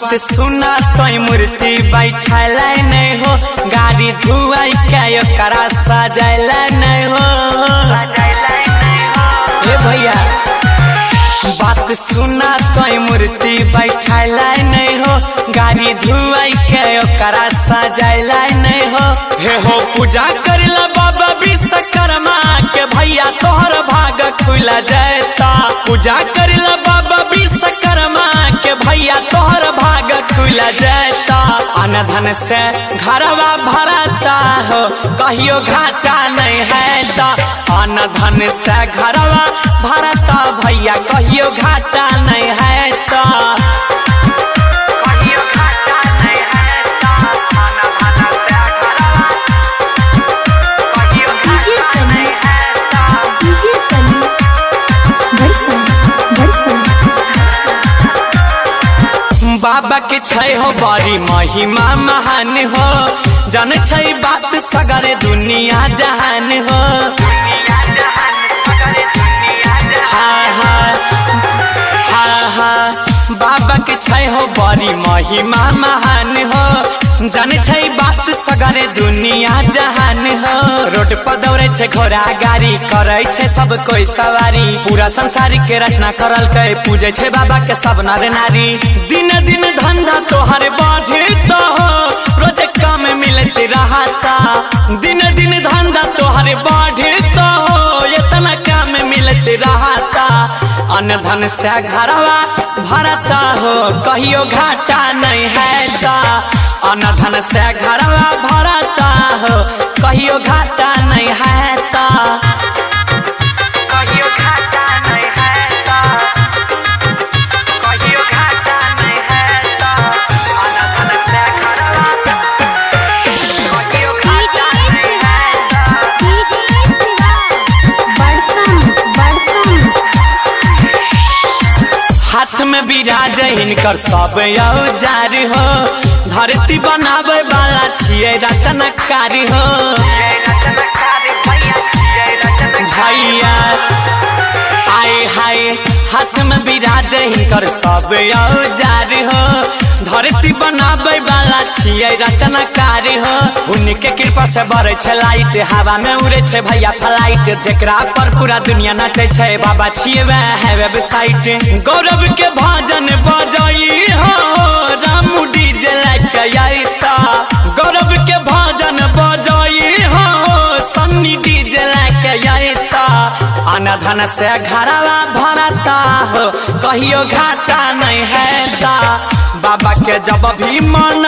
बात सुना तो मूर्ति बैठल नहीं हो, गाड़ी धुआई के करा सजल नहीं हो। ए भैया बात सुना तो मूर्ति बैठल नहीं हो, गाड़ी धुआई के करा सजल नहीं हो। हे हो पूजा करला बाबा विश्वकर्मा के भैया तोहर भाग खुल जाता। पूजा करला बाबा विश्वकर्मा के भैया तोहर भाग खुल जाता। अन्न धन से घरवा भरता हो, कहियो घाटा नहीं है तो। अन्न धन से घरवा भरता भैया कहियो घाटा नहीं है तो। बाबा के छै हो बड़ी महिमा महान हो, जन छै बात सगरे दुनिया जहान हो। हाँ हाँ हाँ हाँ बाबा के छै हो बड़ी महिमा महान हो, जन छै बात सगरे दुनिया जहान हो। रोड पर दौड़े छे घोड़ा गाड़ी, करे छे सब कोई सवारी। पूरा संसार के रचना करल के पूजे छे बाबा के सब नर नारी। दिन दिन धंधा तोहर बढ़ता हो, रोज काम मिलते रहता। दिन दिन धंधा तोहर बढ़ता हो, इतना काम मिलते रहता। अन्न धन से घरवा भरता हो, कहियो घाटा नहीं है तो। अन्न धन से घरवा भरता हो, कहियो घाटा नहीं है तो। कहियो घाटा नहीं है तो, कहियो घाटा नहीं है तो। अन्न धन से घरवा कहियो घाटा नहीं है तो। हाथ में विराज हिनकर सब औजार हो, धरती बनावे वाला छिए रचनाकारी हो। भैया आए हाय हाथ में विराज हिनकर सब औजार हो, धरती बनावे वाला छिए रचनाकारी हो। उनके कृपा से बढ़े छे लाइट, हवा में उड़े छे भैया फ्लाइट। जेकरा पर पूरा दुनिया नाचे छे बाबा छिए वह है वेबसाइट। गौरव के भजन बजाई हो, रामू डीजे लेके आईता। गौरव के भजन बजाई हो, सन्नी डीजे लेके आईता। अन्न धन से घरवा भरता हो, कहियो घाटा नहीं है तो। बाबा के जब भी मन